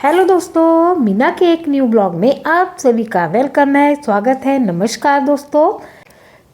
Hello दोस्तों, मीना के एक न्यू ब्लॉग में आप सभी का वेलकम है, स्वागत है। नमस्कार दोस्तों।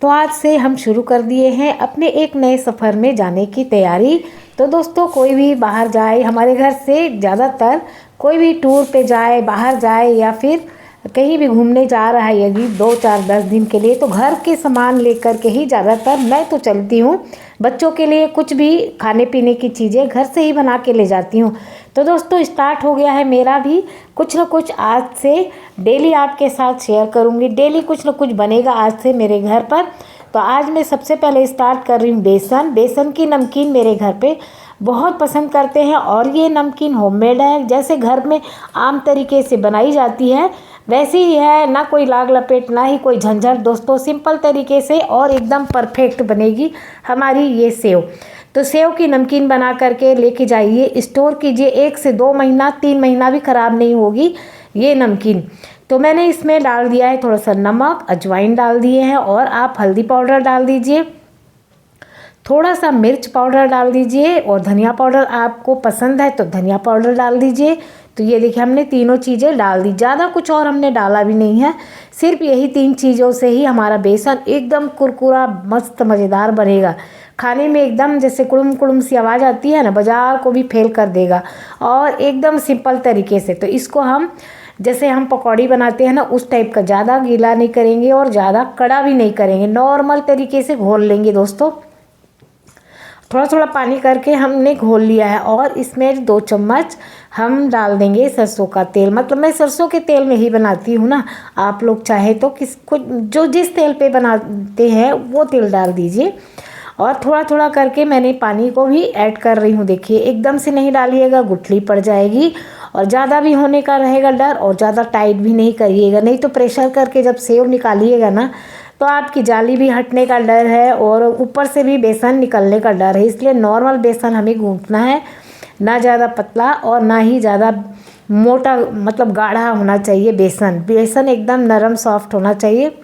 तो आज से हम शुरू कर दिए हैं अपने एक नए सफ़र में जाने की तैयारी। तो दोस्तों, कोई भी बाहर जाए, हमारे घर से ज़्यादातर कोई भी टूर पे जाए, बाहर जाए या फिर कहीं भी घूमने जा रहा है, यदि 2 4 10 दिन के लिए, तो घर के सामान लेकर के ही ज़्यादातर मैं तो चलती हूँ। बच्चों के लिए कुछ भी खाने पीने की चीज़ें घर से ही बना के ले जाती हूँ। तो दोस्तों, स्टार्ट हो गया है मेरा भी कुछ ना कुछ आज से डेली आपके साथ शेयर करूँगी। डेली कुछ ना कुछ बनेगा आज से मेरे घर पर। तो आज मैं सबसे पहले स्टार्ट कर रही हूँ बेसन की नमकीन। मेरे घर पे बहुत पसंद करते हैं और ये नमकीन होममेड है, जैसे घर में आम तरीके से बनाई जाती है वैसे ही है, ना कोई लाग लपेट ना ही कोई झंझट। दोस्तों, सिंपल तरीके से और एकदम परफेक्ट बनेगी हमारी ये सेव। तो सेव की नमकीन बना करके लेके जाइए, स्टोर कीजिए, 1 से 2 महीना 3 महीना भी ख़राब नहीं होगी ये नमकीन। तो मैंने इसमें डाल दिया है थोड़ा सा नमक, अजवाइन डाल दिए हैं, और आप हल्दी पाउडर डाल दीजिए, थोड़ा सा मिर्च पाउडर डाल दीजिए, और धनिया पाउडर आपको पसंद है तो धनिया पाउडर डाल दीजिए। तो ये देखिए, हमने तीनों चीज़ें डाल दी, ज़्यादा कुछ और हमने डाला भी नहीं है। सिर्फ यही 3 चीज़ों से ही हमारा बेसन एकदम कुरकुरा मस्त मज़ेदार बनेगा। खाने में एकदम जैसे कुड़ुम कुड़ुम सी आवाज़ आती है ना, बाजार को भी फेल कर देगा, और एकदम सिंपल तरीके से। तो इसको हम जैसे हम पकौड़ी बनाते हैं ना, उस टाइप का, ज़्यादा गीला नहीं करेंगे और ज़्यादा कड़ा भी नहीं करेंगे, नॉर्मल तरीके से घोल लेंगे दोस्तों। थोड़ा थोड़ा पानी करके हमने घोल लिया है, और इसमें 2 चम्मच हम डाल देंगे सरसों का तेल। मतलब मैं सरसों के तेल में ही बनाती हूँ ना, आप लोग चाहे तो किसको जो जिस तेल पे बनाते हैं वो तेल डाल दीजिए। और थोड़ा थोड़ा करके मैंने पानी को भी ऐड कर रही हूँ। देखिए, एकदम से नहीं डालिएगा, गुठली पड़ जाएगी, और ज़्यादा भी होने का रहेगा डर, और ज़्यादा टाइट भी नहीं करिएगा, नहीं तो प्रेशर करके जब सेव निकालिएगा ना, तो आपकी जाली भी हटने का डर है, और ऊपर से भी बेसन निकलने का डर है। इसलिए नॉर्मल बेसन हमें गूंथना है, ना ज़्यादा पतला और ना ही ज़्यादा मोटा, मतलब गाढ़ा होना चाहिए बेसन एकदम नरम सॉफ्ट होना चाहिए।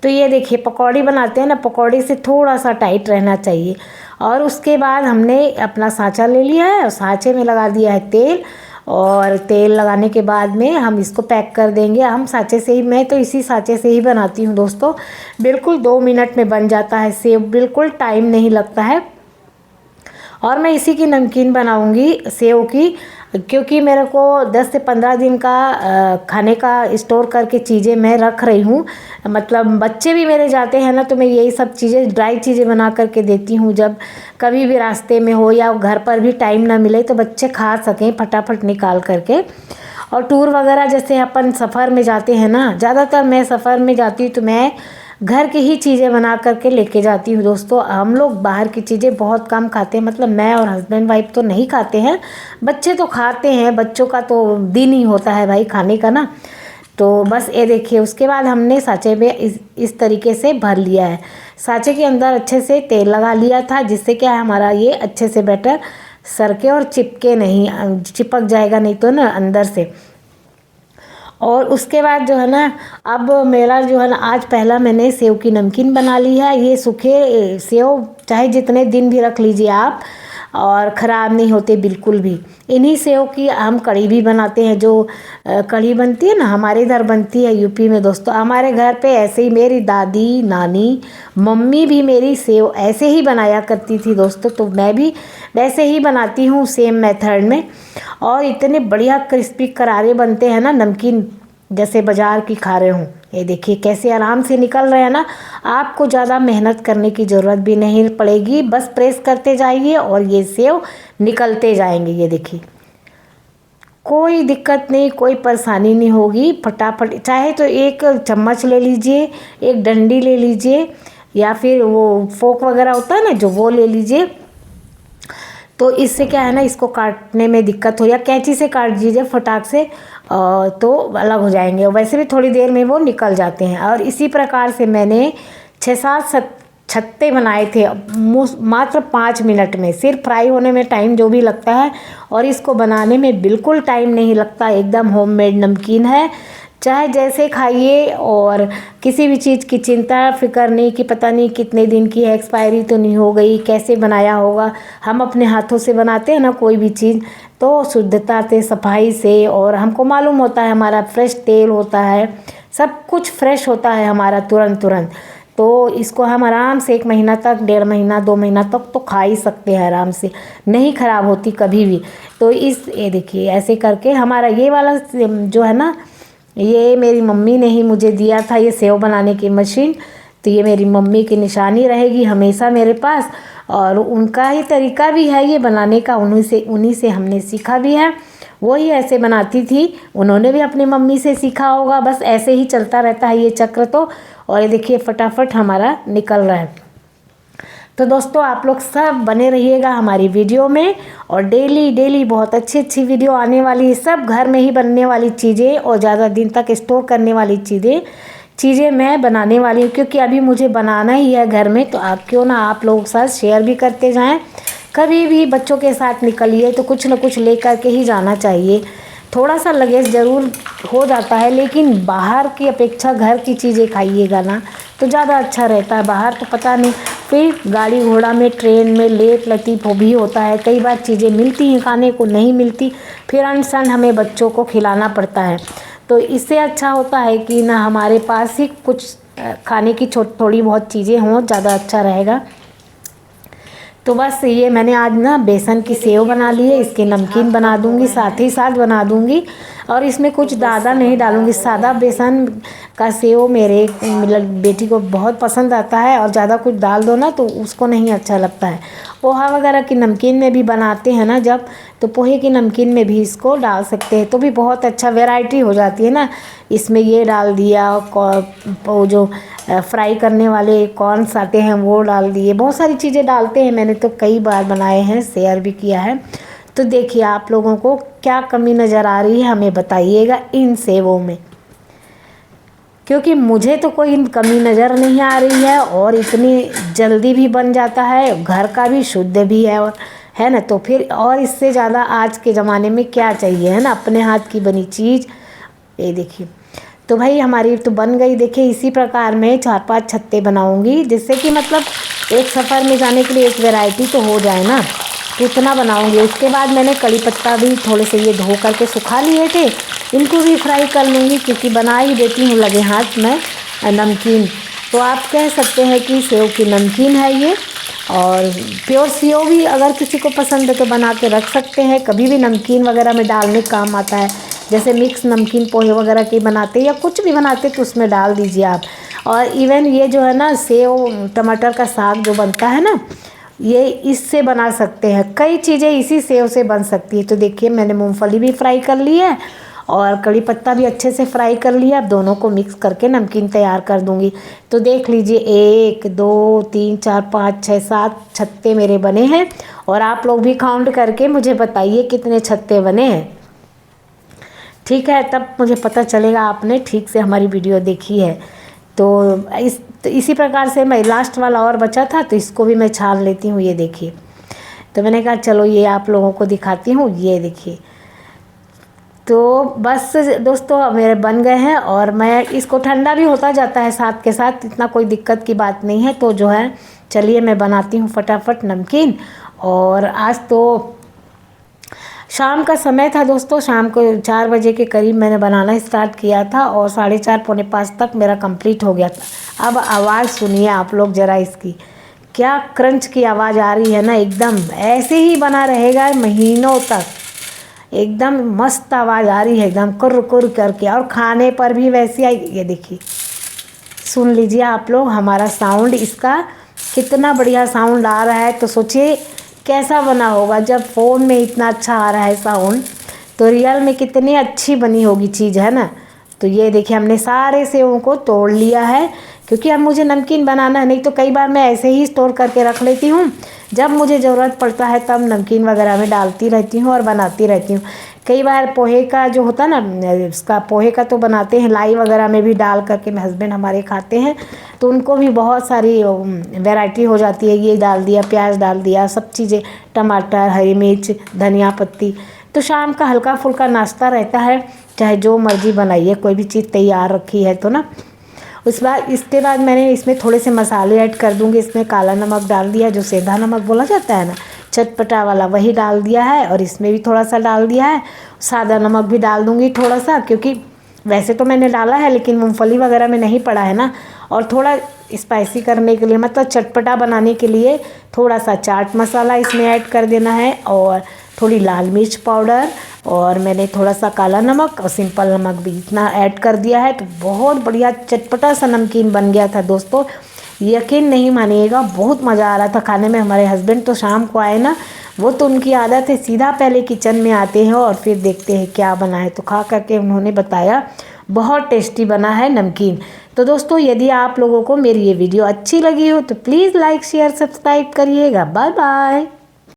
तो ये देखिए, पकौड़ी बनाते हैं ना, पकौड़ी से थोड़ा सा टाइट रहना चाहिए। और उसके बाद हमने अपना साँचा ले लिया है, और साँचे में लगा दिया है तेल, और तेल लगाने के बाद में हम इसको पैक कर देंगे। हम साँचे से ही, मैं तो इसी साँचे से ही बनाती हूँ दोस्तों। बिल्कुल 2 मिनट में बन जाता है सेव, बिल्कुल टाइम नहीं लगता है। और मैं इसी की नमकीन बनाऊंगी सेव की, क्योंकि मेरे को 10 से 15 दिन का खाने का स्टोर करके चीज़ें मैं रख रही हूँ। मतलब बच्चे भी मेरे जाते हैं ना, तो मैं यही सब चीज़ें, ड्राई चीज़ें बना करके देती हूँ। जब कभी भी रास्ते में हो या घर पर भी टाइम ना मिले, तो बच्चे खा सकें फटाफट निकाल करके। और टूर वगैरह जैसे अपन सफ़र में जाते हैं ना, ज़्यादातर मैं सफ़र में जाती हूँ तो मैं घर की ही चीज़ें बना करके लेके जाती हूँ दोस्तों। हम लोग बाहर की चीज़ें बहुत कम खाते हैं, मतलब मैं और हस्बैंड वाइफ तो नहीं खाते हैं, बच्चे तो खाते हैं, बच्चों का तो दिन ही होता है भाई खाने का ना। तो बस ये देखिए, उसके बाद हमने साँचे में इस तरीके से भर लिया है। साँचे के अंदर अच्छे से तेल लगा लिया था, जिससे क्या है, हमारा ये अच्छे से बैटर सरके और चिपके नहीं, चिपक जाएगा नहीं तो ना अंदर से। और उसके बाद जो है ना, अब मेरा जो है ना, आज पहला मैंने सेव की नमकीन बना ली है। ये सूखे सेव चाहे जितने दिन भी रख लीजिए आप, और ख़राब नहीं होते बिल्कुल भी। इन्हीं सेव की हम कढ़ी भी बनाते हैं, जो कढ़ी बनती है ना, हमारे इधर बनती है यूपी में दोस्तों। हमारे घर पे ऐसे ही मेरी दादी, नानी, मम्मी भी मेरी सेव ऐसे ही बनाया करती थी दोस्तों। तो मैं भी वैसे ही बनाती हूँ, सेम मेथड में। और इतने बढ़िया क्रिस्पी करारे बनते हैं ना नमकीन, जैसे बाज़ार की खा रहे हूँ। ये देखिए कैसे आराम से निकल रहे हैं ना, आपको ज़्यादा मेहनत करने की ज़रूरत भी नहीं पड़ेगी, बस प्रेस करते जाइए और ये सेव निकलते जाएंगे। ये देखिए, कोई दिक्कत नहीं, कोई परेशानी नहीं होगी, फटाफट। चाहे तो 1 चम्मच ले लीजिए, 1 डंडी ले लीजिए, या फिर वो फोक वगैरह होता है ना, जो वो ले लीजिए। तो इससे क्या है ना, इसको काटने में दिक्कत हो, या कैंची से काट दीजिए फटाक से, तो अलग हो जाएंगे। वैसे भी थोड़ी देर में वो निकल जाते हैं। और इसी प्रकार से मैंने 6-7 छत्ते बनाए थे, मात्र 5 मिनट में। सिर्फ फ्राई होने में टाइम जो भी लगता है, और इसको बनाने में बिल्कुल टाइम नहीं लगता, एकदम होममेड नमकीन है। चाहे जैसे खाइए, और किसी भी चीज़ की चिंता फिक्र नहीं कि पता नहीं कितने दिन की है, एक्सपायरी तो नहीं हो गई, कैसे बनाया होगा। हम अपने हाथों से बनाते हैं ना कोई भी चीज़, तो शुद्धता से, सफाई से, और हमको मालूम होता है हमारा फ्रेश तेल होता है, सब कुछ फ्रेश होता है हमारा तुरंत तुरंत। तो इसको हम आराम से 1 महीना तक, 1.5 महीना, 2 महीना तक तो खा ही सकते हैं आराम से, नहीं ख़राब होती कभी भी। तो ये देखिए ऐसे करके हमारा ये वाला जो है ना, ये मेरी मम्मी ने ही मुझे दिया था, ये सेव बनाने की मशीन। तो ये मेरी मम्मी की निशानी रहेगी हमेशा मेरे पास, और उनका ही तरीका भी है ये बनाने का, उन्हीं से हमने सीखा भी है। वो ही ऐसे बनाती थी, उन्होंने भी अपनी मम्मी से सीखा होगा। बस ऐसे ही चलता रहता है ये चक्र तो। और ये देखिए फटाफट हमारा निकल रहा है। तो दोस्तों आप लोग सब बने रहिएगा हमारी वीडियो में, और डेली डेली बहुत अच्छी अच्छी वीडियो आने वाली है, सब घर में ही बनने वाली चीज़ें और ज़्यादा दिन तक स्टोर करने वाली चीज़ें मैं बनाने वाली हूँ, क्योंकि अभी मुझे बनाना ही है घर में। तो आप क्यों ना आप लोगों के साथ शेयर भी करते जाएं। कभी भी बच्चों के साथ निकलिए तो कुछ न कुछ लेकर के ही जाना चाहिए। थोड़ा सा लगेज ज़रूर हो जाता है, लेकिन बाहर की अपेक्षा घर की चीज़ें खाइएगा ना तो ज़्यादा अच्छा रहता है। बाहर तो पता नहीं, फिर गाड़ी घोड़ा में, ट्रेन में लेट लतीफ़ भी होता है, कई बार चीज़ें मिलती हैं खाने को, नहीं मिलती, फिर अनसन हमें बच्चों को खिलाना पड़ता है। तो इससे अच्छा होता है कि ना हमारे पास ही कुछ खाने की थोड़ी बहुत चीज़ें हों, ज़्यादा अच्छा रहेगा। तो बस ये मैंने आज ना बेसन की सेव बना ली है, इसके नमकीन बना दूंगी, साथ ही साथ बना दूंगी। और इसमें कुछ ज़्यादा नहीं डालूंगी, सादा बेसन का सेव मेरे बेटी को बहुत पसंद आता है, और ज़्यादा कुछ डाल दो ना तो उसको नहीं अच्छा लगता है। पोहा वगैरह की नमकीन में भी बनाते हैं ना जब, तो पोहे की नमकीन में भी इसको डाल सकते हैं, तो भी बहुत अच्छा वैरायटी हो जाती है ना। इसमें ये डाल दिया, वो जो फ्राई करने वाले कॉर्न्स आते हैं वो डाल दिए, बहुत सारी चीज़ें डालते हैं। मैंने तो कई बार बनाए हैं, शेयर भी किया है। तो देखिए आप लोगों को क्या कमी नज़र आ रही है हमें बताइएगा इन सेवों में, क्योंकि मुझे तो कोई कमी नज़र नहीं आ रही है, और इतनी जल्दी भी बन जाता है, घर का भी, शुद्ध भी है, और है ना। तो फिर और इससे ज़्यादा आज के ज़माने में क्या चाहिए, है ना, अपने हाथ की बनी चीज़। ये देखिए तो भाई हमारी तो बन गई। देखिए इसी प्रकार मैं 4-5 छत्ते बनाऊंगी, जिससे कि मतलब एक सफ़र में जाने के लिए एक वैरायटी तो हो जाए ना, तो इतना बनाऊंगी। उसके बाद मैंने कड़ी पत्ता भी थोड़े से ये धो करके सुखा लिए थे, इनको भी फ्राई कर लूँगी, क्योंकि बना ही देती हूँ लगे हाथ में नमकीन। तो आप कह सकते हैं कि सेव की नमकीन है ये। और प्योर सेव भी अगर किसी को पसंद है तो बना के रख सकते हैं, कभी भी नमकीन वगैरह में डालने काम आता है। जैसे मिक्स नमकीन पोहे वगैरह के बनाते या कुछ भी बनाते तो उसमें डाल दीजिए आप। और इवन ये जो है ना सेव टमाटर का साग जो बनता है ना, ये इससे बना सकते हैं, कई चीज़ें इसी सेव से बन सकती है। तो देखिए मैंने मूंगफली भी फ्राई कर ली है, और कड़ी पत्ता भी अच्छे से फ्राई कर लिया। अब दोनों को मिक्स करके नमकीन तैयार कर दूंगी। तो देख लीजिए 1 2 3 4 5 6 7 छत्ते मेरे बने हैं, और आप लोग भी काउंट करके मुझे बताइए कितने छत्ते बने हैं, ठीक है, तब मुझे पता चलेगा आपने ठीक से हमारी वीडियो देखी है। तो इसी प्रकार से मैं लास्ट वाला और बचा था, तो इसको भी मैं छान लेती हूँ। ये देखिए, तो मैंने कहा चलो ये आप लोगों को दिखाती हूँ। ये देखिए, तो बस दोस्तों मेरे बन गए हैं, और मैं इसको ठंडा भी होता जाता है साथ के साथ, इतना कोई दिक्कत की बात नहीं है। तो जो है चलिए मैं बनाती हूँ फटाफट नमकीन। और आज तो शाम का समय था दोस्तों, शाम को 4 बजे के करीब मैंने बनाना स्टार्ट किया था, और 4:30 पौने 5 तक मेरा कंप्लीट हो गया था। अब आवाज़ सुनिए आप लोग ज़रा इसकी, क्या क्रंच की आवाज़ आ रही है ना, एकदम ऐसे ही बना रहेगा महीनों तक, एकदम मस्त आवाज़ आ रही है, एकदम कुर कुर करके। और खाने पर भी वैसे आई। ये देखिए सुन लीजिए आप लोग हमारा साउंड, इसका कितना बढ़िया साउंड आ रहा है। तो सोचिए कैसा बना होगा, जब फ़ोन में इतना अच्छा आ रहा है साउंड, तो रियल में कितनी अच्छी बनी होगी चीज़, है ना। तो ये देखिए हमने सारे सेवों को तोड़ लिया है, क्योंकि अब मुझे नमकीन बनाना है। नहीं तो कई बार मैं ऐसे ही स्टोर करके रख लेती हूँ, जब मुझे ज़रूरत पड़ता है तब नमकीन वगैरह में डालती रहती हूँ और बनाती रहती हूँ। कई बार पोहे का जो होता है ना, इसका पोहे का तो बनाते हैं, लाई वगैरह में भी डाल करके मेरे हस्बैंड हमारे खाते हैं, तो उनको भी बहुत सारी वैरायटी हो जाती है। ये डाल दिया, प्याज डाल दिया, सब चीज़ें, टमाटर, हरी मिर्च, धनिया पत्ती, तो शाम का हल्का फुल्का नाश्ता रहता है, चाहे जो मर्जी बनाइए, कोई भी चीज़ तैयार रखी है तो ना। इसके बाद मैंने इसमें थोड़े से मसाले ऐड कर दूँगी। इसमें काला नमक डाल दिया, जो सेंधा नमक बोला जाता है ना, चटपटा वाला, वही डाल दिया है। और इसमें भी थोड़ा सा डाल दिया है, सादा नमक भी डाल दूँगी थोड़ा सा, क्योंकि वैसे तो मैंने डाला है लेकिन मूंगफली वगैरह में नहीं पड़ा है ना। और थोड़ा स्पाइसी करने के लिए, मतलब चटपटा बनाने के लिए, थोड़ा सा चाट मसाला इसमें ऐड कर देना है, और थोड़ी लाल मिर्च पाउडर, और मैंने थोड़ा सा काला नमक और सिंपल नमक भी इतना ऐड कर दिया है। तो बहुत बढ़िया चटपटा सा नमकीन बन गया था दोस्तों, यकीन नहीं मानिएगा, बहुत मज़ा आ रहा था खाने में। हमारे हस्बैंड तो शाम को आए ना, वो तो उनकी आदत है सीधा पहले किचन में आते हैं और फिर देखते हैं क्या बना है। तो खा करके उन्होंने बताया बहुत टेस्टी बना है नमकीन। तो दोस्तों, यदि आप लोगों को मेरी ये वीडियो अच्छी लगी हो तो प्लीज़ लाइक शेयर सब्सक्राइब करिएगा। Bye bye.